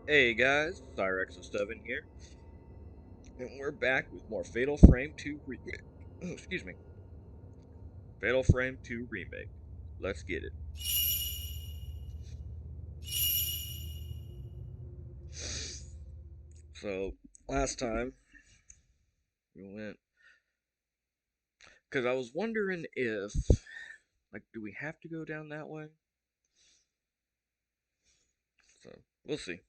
Hey guys, Cyrex07 here, and we're back with more Fatal Frame 2 Remake. Oh, excuse me. Fatal Frame 2 Remake. Let's get it. So, last time we went, because I was wondering if, do we have to go down that way? So, we'll see.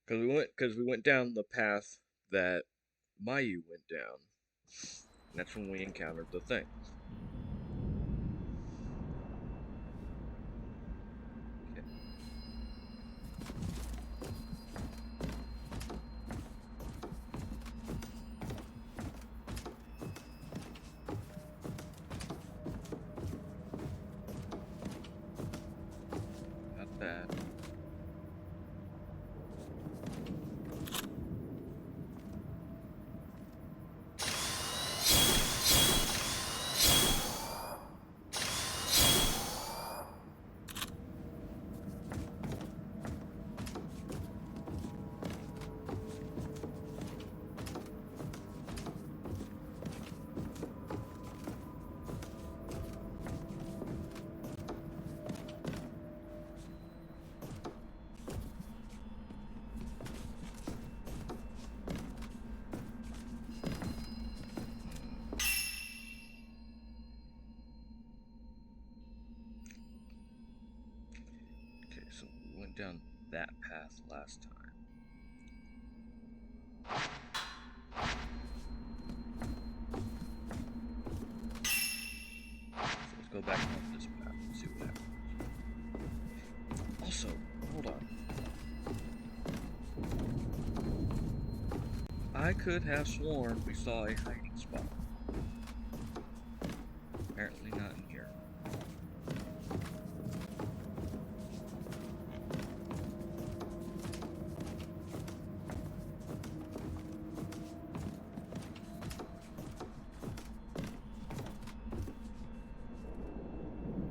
Because we went down the path that Mayu went down, and that's when we encountered the thing. Okay. Got that. Okay, so we went down that path last time. So let's go back on this path and see what happens. Also, hold on. I could have sworn we saw a hiding spot. Apparently not in here.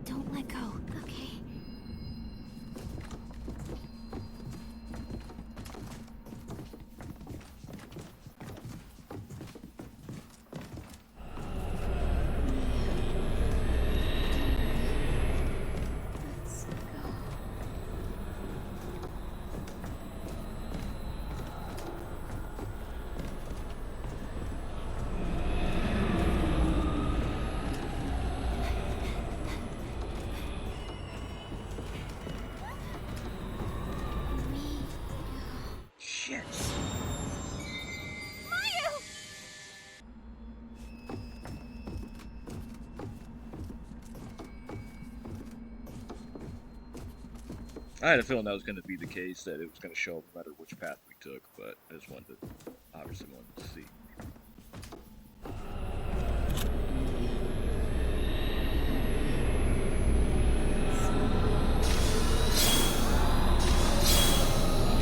Don't let go, okay? Let's go. Shit! I had a feeling that was going to be the case, that it was going to show up no matter which path we took, but I just obviously wanted to see.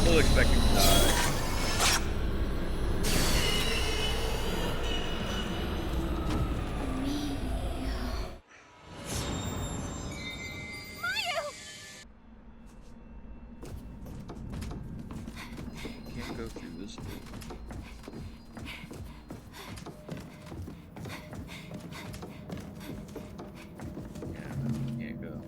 Full expecting to die. Can't go through this door. Yeah, can't go.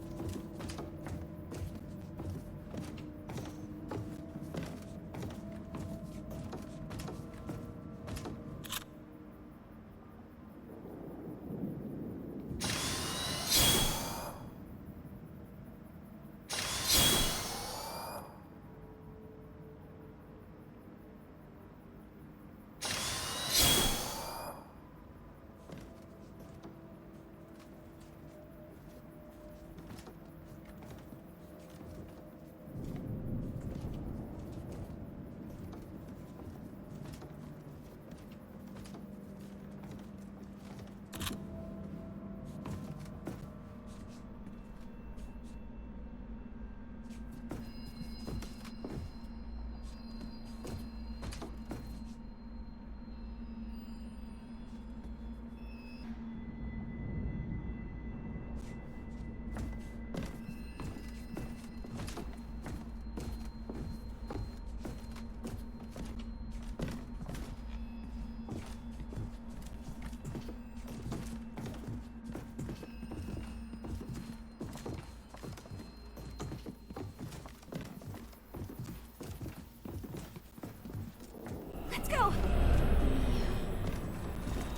go!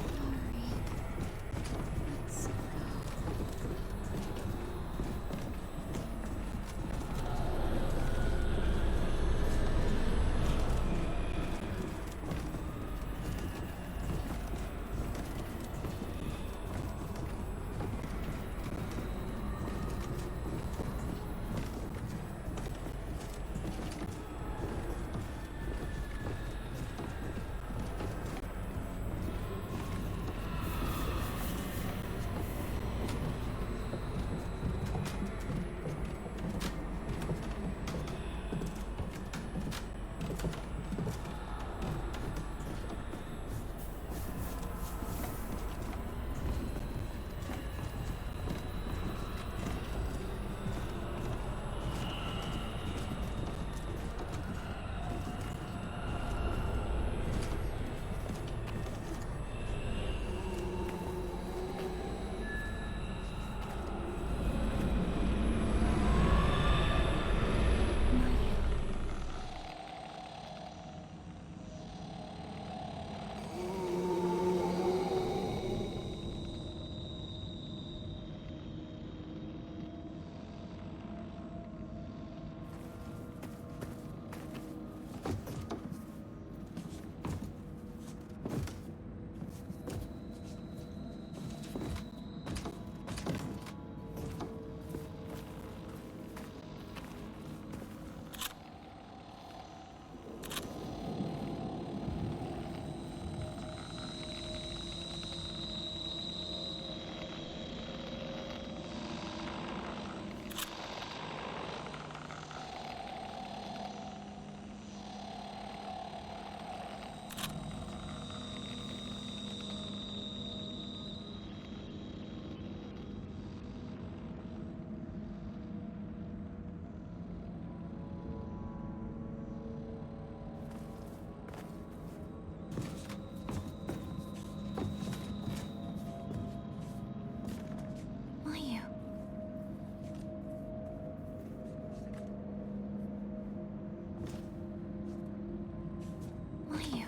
Sorry. Let's go. Mayu. Mayu.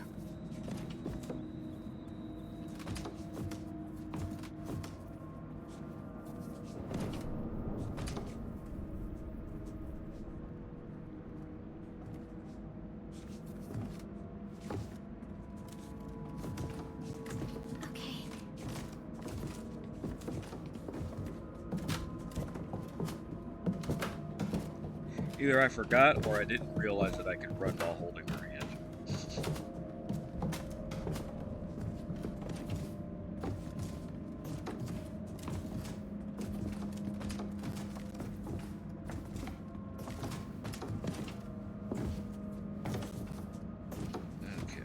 Okay. Either I forgot or I didn't realize that I could run while holding her hand. Okay.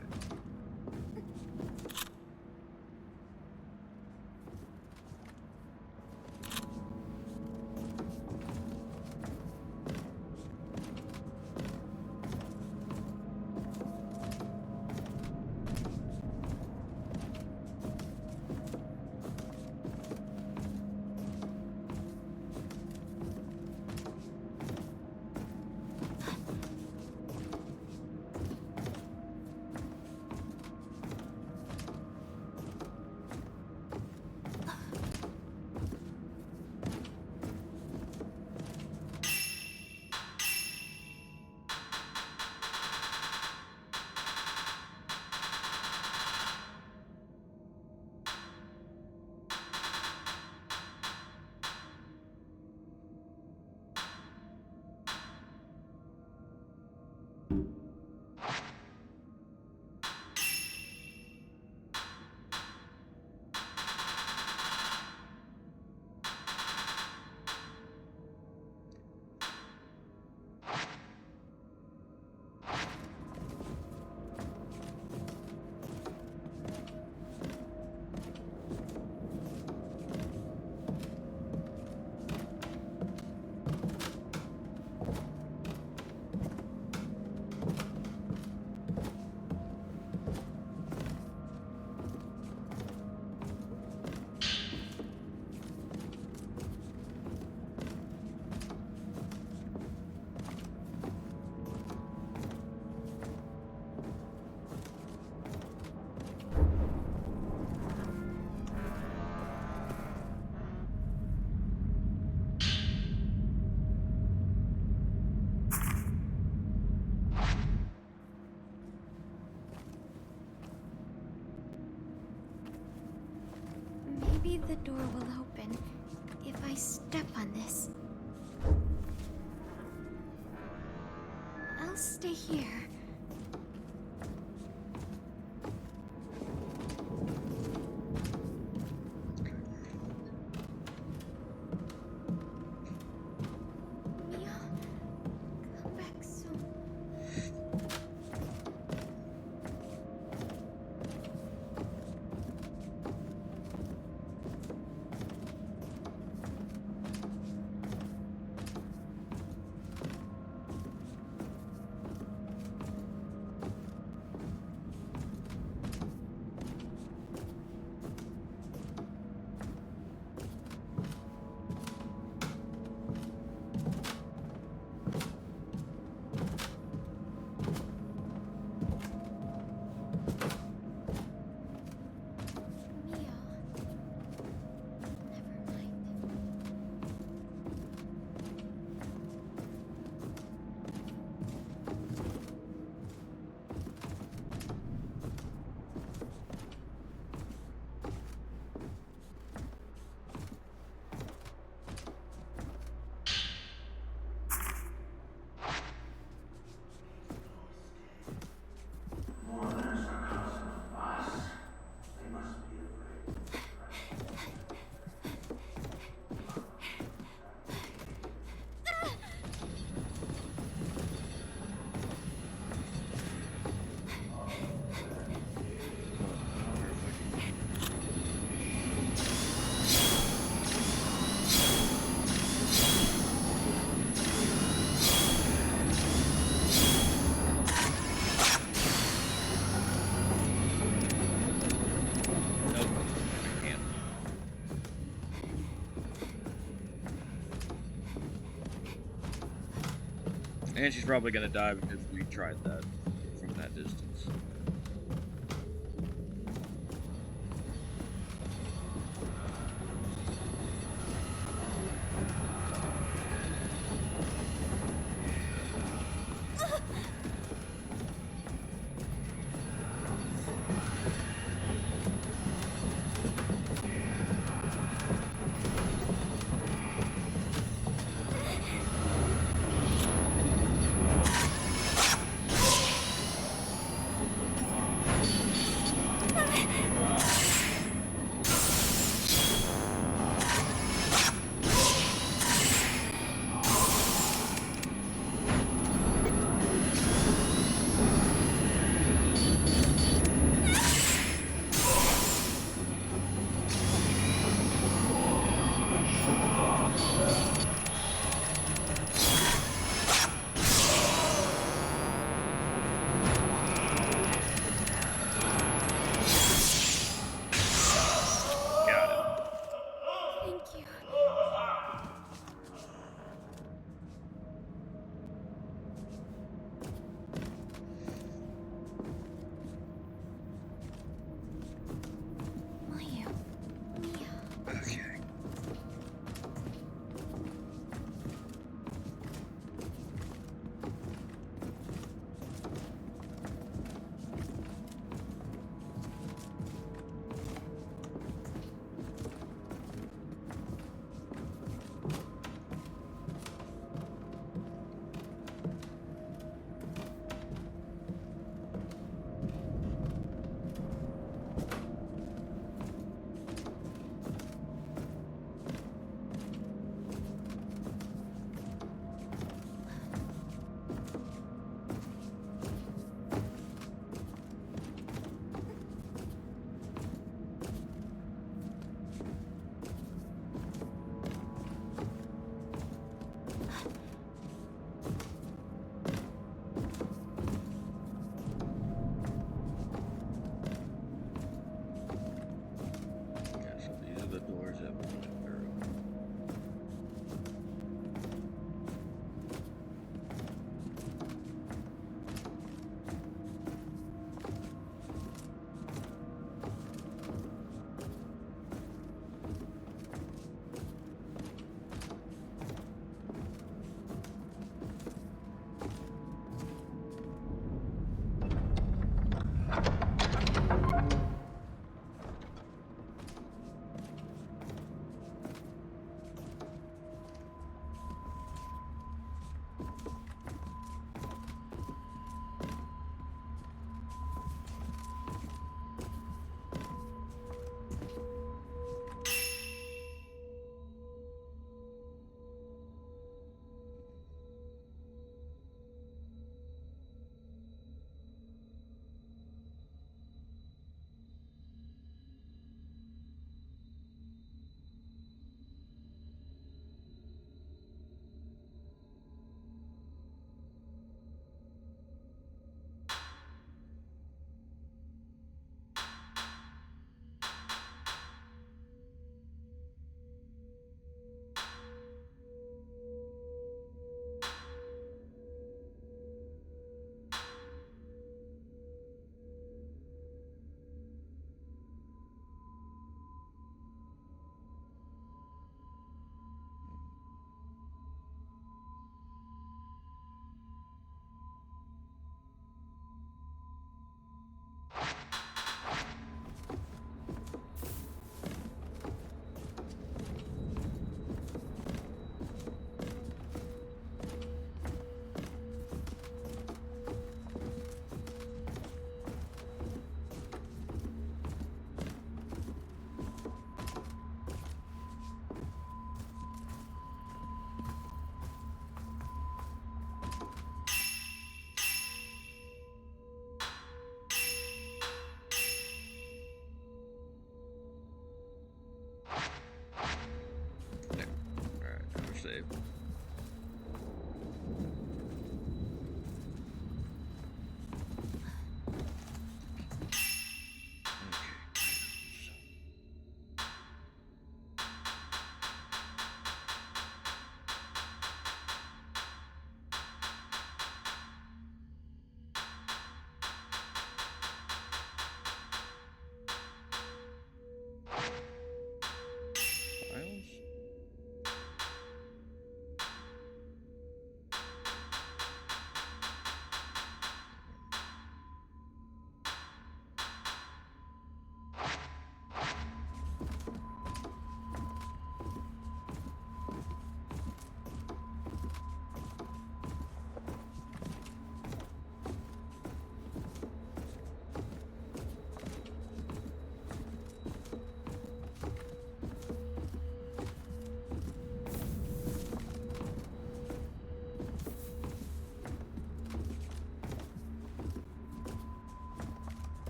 the door will open if I step on this. I'll stay here. Mia, come back soon. Mia, never mind. Mourners are causing a fuss. They must be afraid. Nope. I can't. And she's probably gonna die because we tried that from that distance.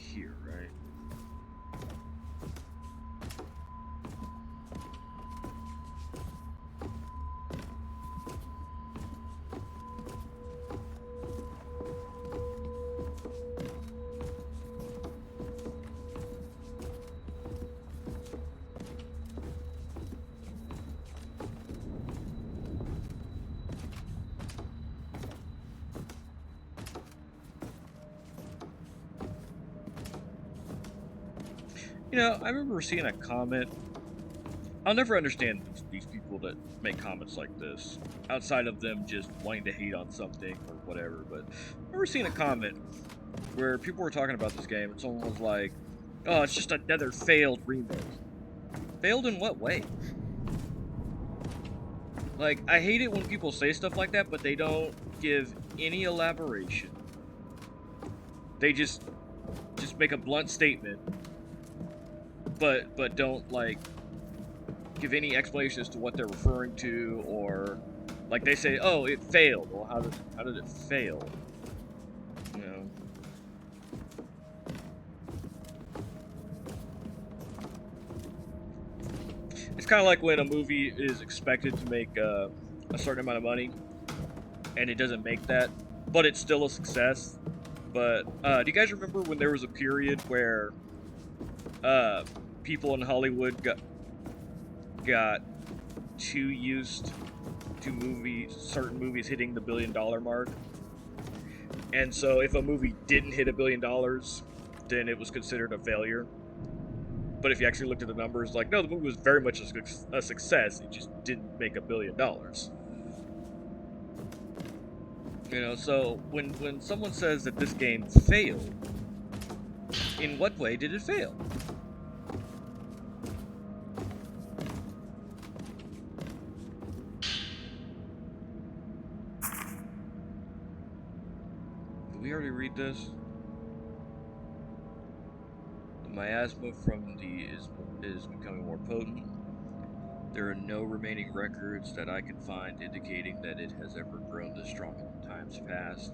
here, right? You know, I remember seeing a comment. I'll never understand these people that make comments like this, outside of them just wanting to hate on something or whatever. But I remember seeing a comment where people were talking about this game, and someone was like, "Oh, it's just another failed remake." Failed in what way? Like, I hate it when people say stuff like that, but they don't give any elaboration. They just make a blunt statement, but don't like give any explanation as to what they're referring to, or like they say, "Oh, it failed." Well, how did it fail? You know. It's kind of like when a movie is expected to make a certain amount of money, and it doesn't make that, but it's still a success. But do you guys remember when there was a period where uh, people in Hollywood got too used to certain movies hitting the $1 billion mark, and so if a movie didn't hit $1 billion, then it was considered a failure. But if you actually looked at the numbers, like, no, the movie was very much a success. It just didn't make $1 billion. You know, so when someone says that this game failed, in what way did it fail? Did we already read this? The miasma from the is becoming more potent. There are no remaining records that I can find indicating that it has ever grown this strong in times past.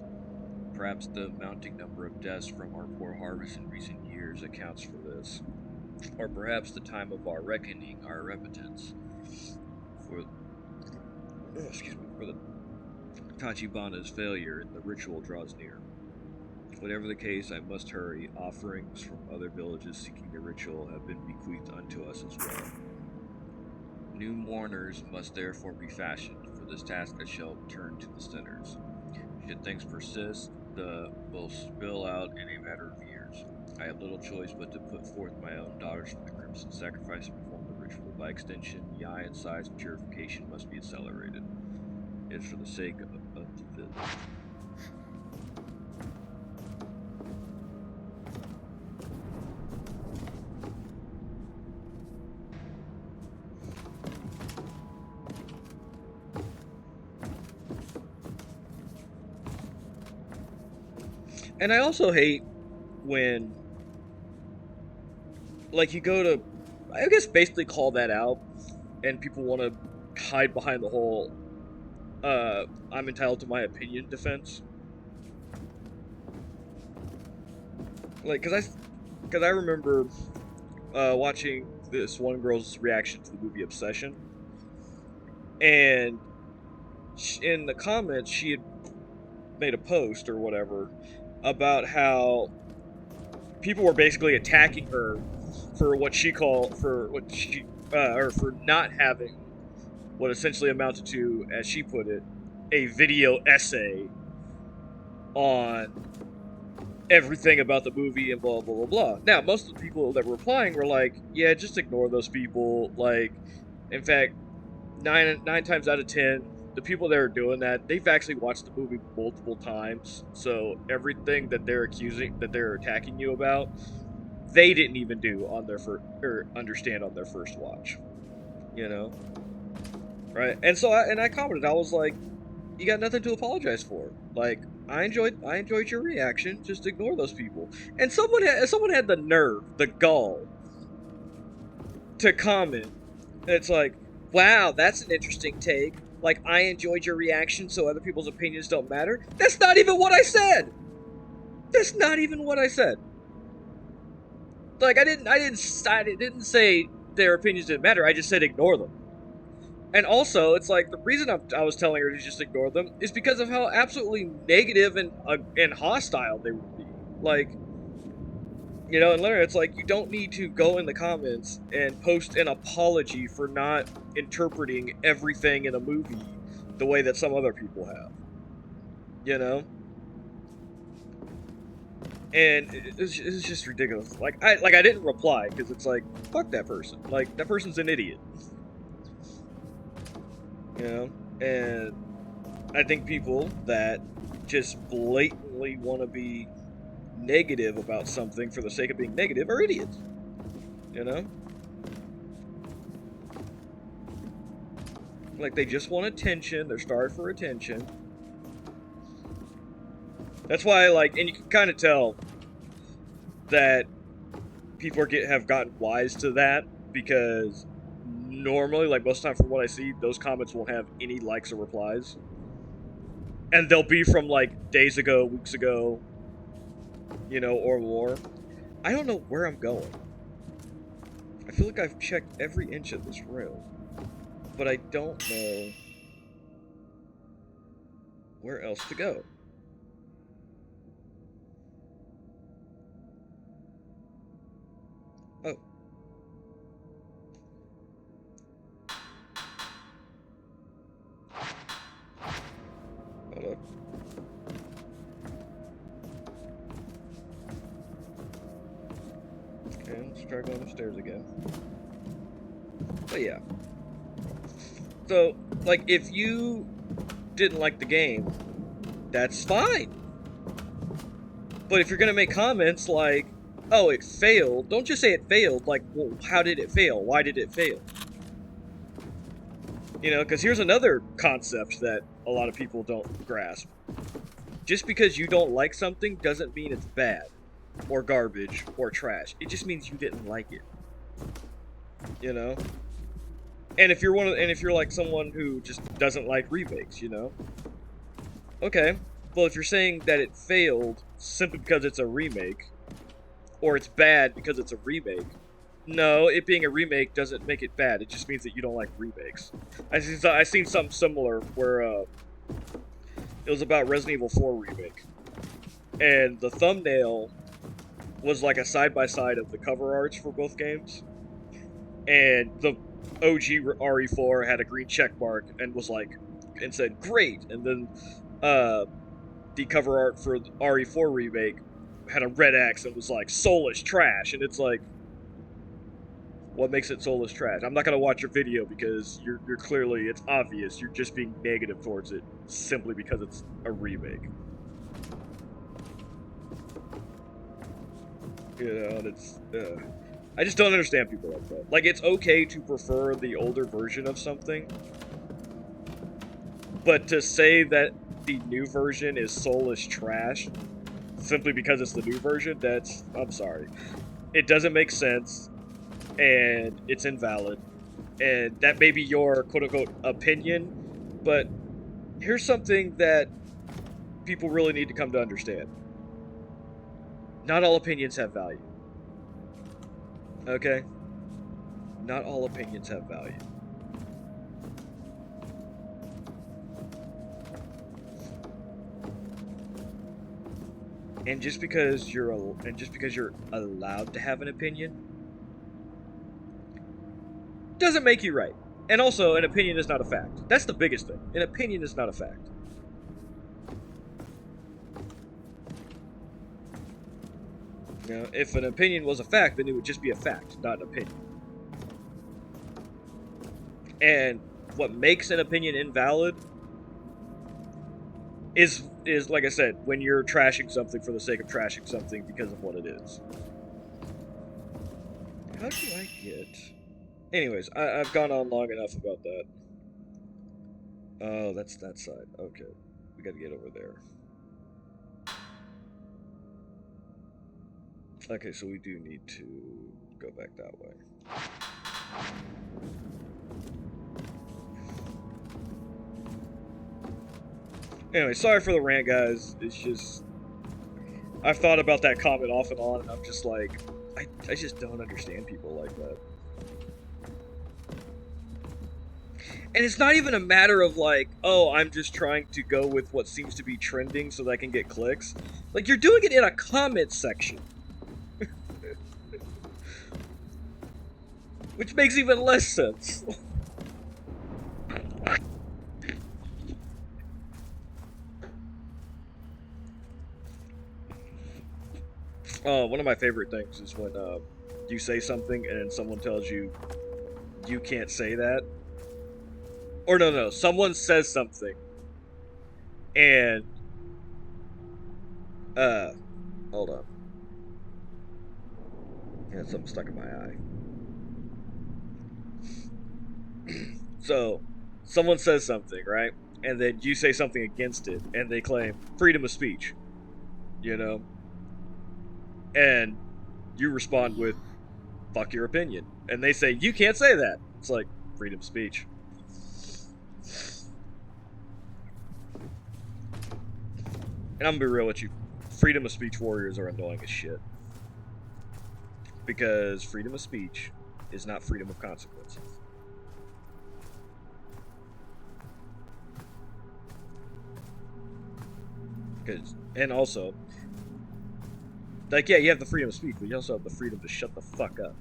Perhaps the mounting number of deaths from our poor harvest in recent years accounts for this. Or perhaps the time of our reckoning, our repentance, for for the Tachibana's failure and the ritual draws near. Whatever the case, I must hurry. Offerings from other villages seeking the ritual have been bequeathed unto us as well. New mourners must therefore be fashioned. For this task I shall turn to the sinners. Should things persist, the will spill out in a matter of years. I have little choice but to put forth my own daughters from the crimson sacrifice and perform the ritual. By extension, Yai and Sai's purification must be accelerated. It is for the sake of the village. And I also hate when, like, you go to, I guess, basically call that out, and people want to hide behind the whole, I'm entitled to my opinion defense. Like, cause I remember watching this one girl's reaction to the movie Obsession, and in the comments she had made a post or whatever about how people were basically attacking her for what she called or for not having what essentially amounted to, as she put it, a video essay on everything about the movie and blah blah blah blah. Now, most of the people that were replying were like, "Yeah, just ignore those people." Like, in fact, nine times out of 10, the people that are doing that, they've actually watched the movie multiple times. So everything that they're attacking you about, they didn't even do on their first or understand on their first watch. You know, right? And so I commented, I was like, "You got nothing to apologize for." Like, I enjoyed your reaction. Just ignore those people. And someone had the nerve, the gall, to comment. It's like, wow, that's an interesting take. Like, I enjoyed your reaction, so other people's opinions don't matter. That's not even what I said. That's not even what I said. Like, I didn't say their opinions didn't matter. I just said ignore them. And also, it's like the reason I was telling her to just ignore them is because of how absolutely negative and hostile they would be. Like, you know, and literally, it's like you don't need to go in the comments and post an apology for not interpreting everything in a movie the way that some other people have. You know, and it's just ridiculous. Like I didn't reply because it's like fuck that person. Like that person's an idiot. You know, and I think people that just blatantly want to be negative about something for the sake of being negative are idiots. You know? Like, they just want attention. They're starved for attention. That's why, like, and you can kind of tell that people have gotten wise to that because normally, like, most of the time from what I see, those comments won't have any likes or replies. And they'll be from, like, days ago, weeks ago, you know, or more. I don't know where I'm going. I feel like I've checked every inch of this room, but I don't know where else to go. Oh. Hold up. Okay, let's try going upstairs again. But yeah. So, like, if you didn't like the game, that's fine. But if you're gonna make comments like, oh, it failed, don't just say it failed, like, well, how did it fail? Why did it fail? You know, because here's another concept that a lot of people don't grasp. Just because you don't like something doesn't mean it's bad, or garbage, or trash. It just means you didn't like it. You know? And if you're like someone who just doesn't like remakes, you know? Okay. Well, if you're saying that it failed simply because it's a remake, or it's bad because it's a remake, no, it being a remake doesn't make it bad. It just means that you don't like remakes. I seen something similar where it was about Resident Evil 4 remake, and the thumbnail was like a side-by-side of the cover arts for both games, and the OG RE4 had a green check mark and was like, and said great, and then the cover art for the RE4 remake had a red X and was like soulless trash, and it's like, what makes it soulless trash? I'm not gonna watch your video because you're clearly, it's obvious you're just being negative towards it simply because it's a remake. You know, and it's I just don't understand people like that. Like, it's okay to prefer the older version of something, but to say that the new version is soulless trash simply because it's the new version, that's, I'm sorry. It doesn't make sense, and it's invalid, and that may be your quote-unquote opinion, but here's something that people really need to come to understand. Not all opinions have value. Okay? Not all opinions have value. And just because you're allowed to have an opinion doesn't make you right. And also, an opinion is not a fact. That's the biggest thing. An opinion is not a fact. You know, if an opinion was a fact, then it would just be a fact, not an opinion. And what makes an opinion invalid is like I said, when you're trashing something for the sake of trashing something because of what it is. How do I get... Anyways, I've gone on long enough about that. Oh, that's that side. Okay. We gotta get over there. Okay, so we do need to go back that way. Anyway, sorry for the rant, guys. It's just... I've thought about that comment off and on, and I'm just like... I just don't understand people like that. And it's not even a matter of like, oh, I'm just trying to go with what seems to be trending so that I can get clicks. Like, you're doing it in a comment section. Which makes even less sense. One of my favorite things is when you say something and then someone tells you you can't say that. Or no, someone says something and hold on. Yeah, something stuck in my eye. So, someone says something, right? And then you say something against it, and they claim freedom of speech, you know? And you respond with, fuck your opinion. And they say, you can't say that. It's like, freedom of speech. And I'm gonna be real with you. Freedom of speech warriors are annoying as shit. Because freedom of speech is not freedom of consequences. And also, like, yeah, you have the freedom of speech, but you also have the freedom to shut the fuck up.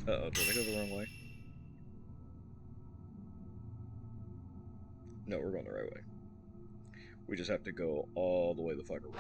Uh-oh, did I go the wrong way? No, we're going the right way. We just have to go all the way the fuck around.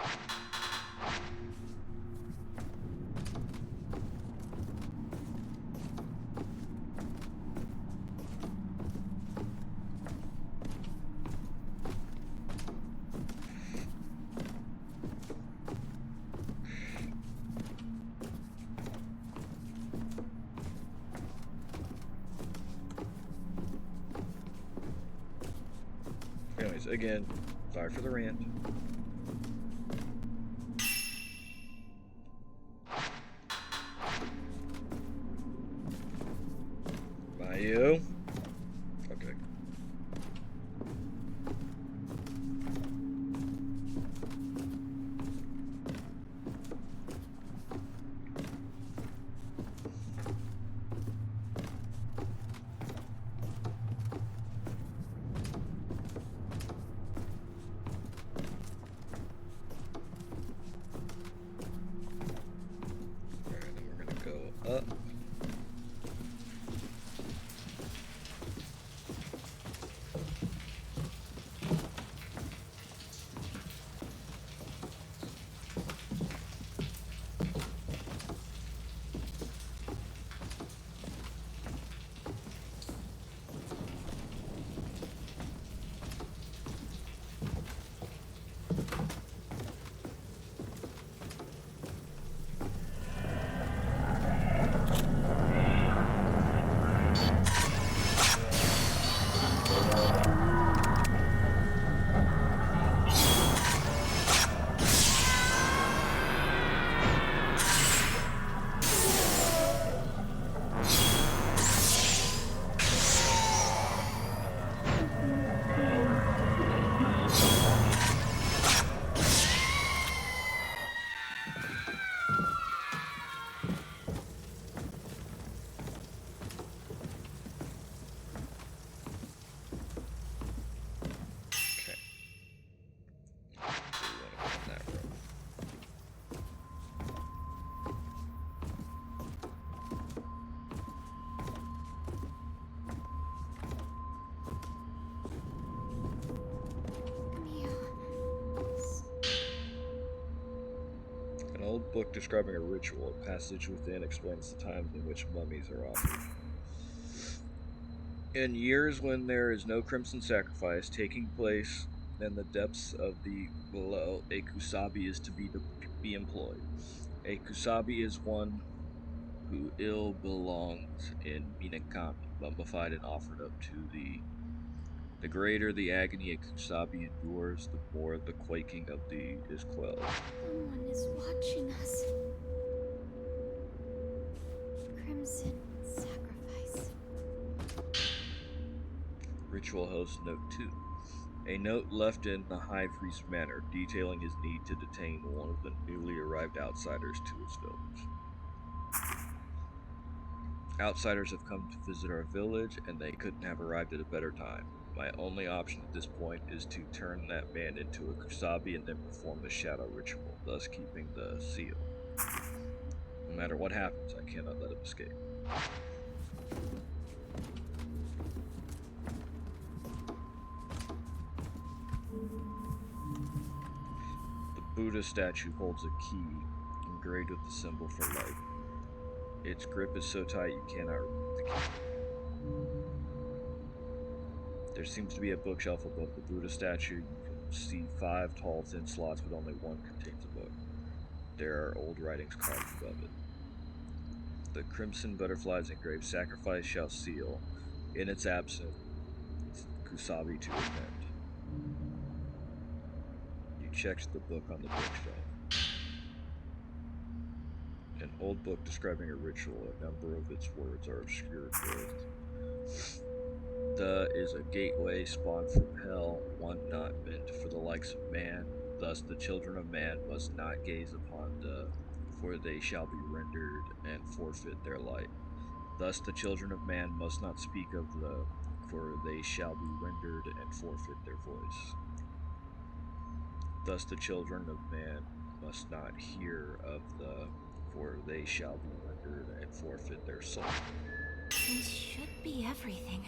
Anyways, again, sorry for the rant. By you. Okay. Alright, then we're gonna go up. Okay. So we want to go in that room. An old book describing a ritual. A passage within explains the times in which mummies are offered. In years when there is no crimson sacrifice taking place in the depths of the below, a kusabi is to be employed. A kusabi is one who ill belongs in Minakami, mummified and offered up to the greater the agony a kusabi endures, the more the quaking of the is quelled. Someone is watching us. Crimson sacrifice. Ritual host note 2. A note left in the high priest's manor detailing his need to detain one of the newly arrived outsiders to his village. Outsiders have come to visit our village, and they couldn't have arrived at a better time. My only option at this point is to turn that man into a Kusabi and then perform the shadow ritual, thus keeping the seal. No matter what happens, I cannot let him escape. The Buddha statue holds a key engraved with the symbol for light. Its grip is so tight you cannot remove the key. There seems to be a bookshelf above the Buddha statue. You can see 5 tall, thin slots, but only one contains a book. There are old writings carved above it. The crimson butterflies engraved "Sacrifice shall seal. In its absence, Kusabi to attend." You checked the book on the bookshelf. An old book describing a ritual. A number of its words are obscured with "The is a gateway spawned from hell, one not meant for the likes of man. Thus the children of man must not gaze upon the, for they shall be rendered and forfeit their light. Thus the children of man must not speak of the, for they shall be rendered and forfeit their voice. Thus the children of man must not hear of the, for they shall be rendered and forfeit their soul. This should be everything.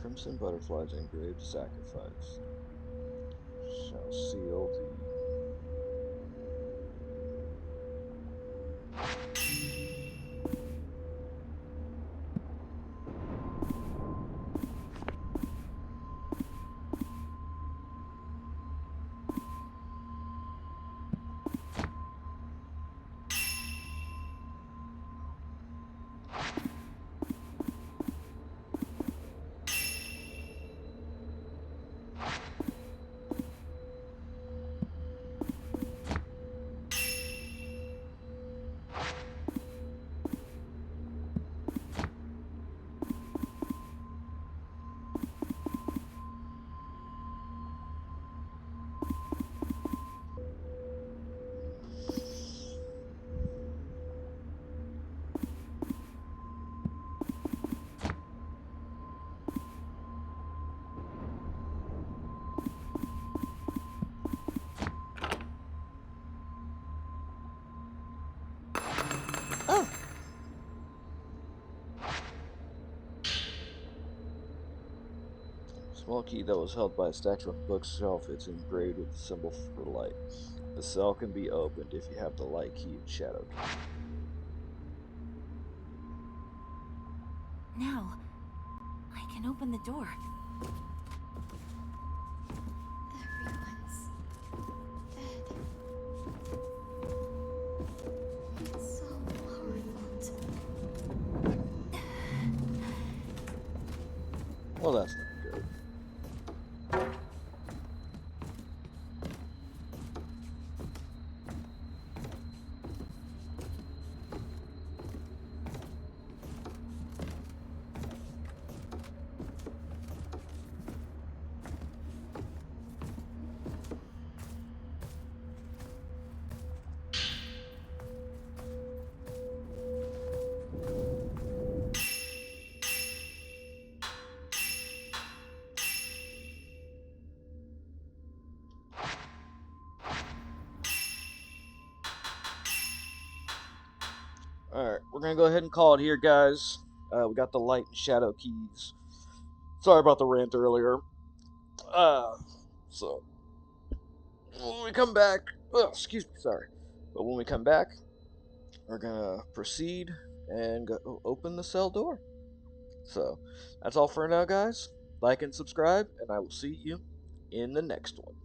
crimson butterflies engraved sacrifice shall seal the. Oh! Small key that was held by a statue on the bookshelf. It's engraved with the symbol for light. The cell can be opened if you have the light key and shadow key. Now, I can open the door. Everyone's dead. It's so horrible. Well, that's not good. Alright, we're gonna go ahead and call it here, guys. We got the light and shadow keys. Sorry about the rant earlier. So, when we come back, excuse me, sorry. But when we come back, we're gonna proceed and go open the cell door. So, that's all for now, guys. Like and subscribe, and I will see you in the next one.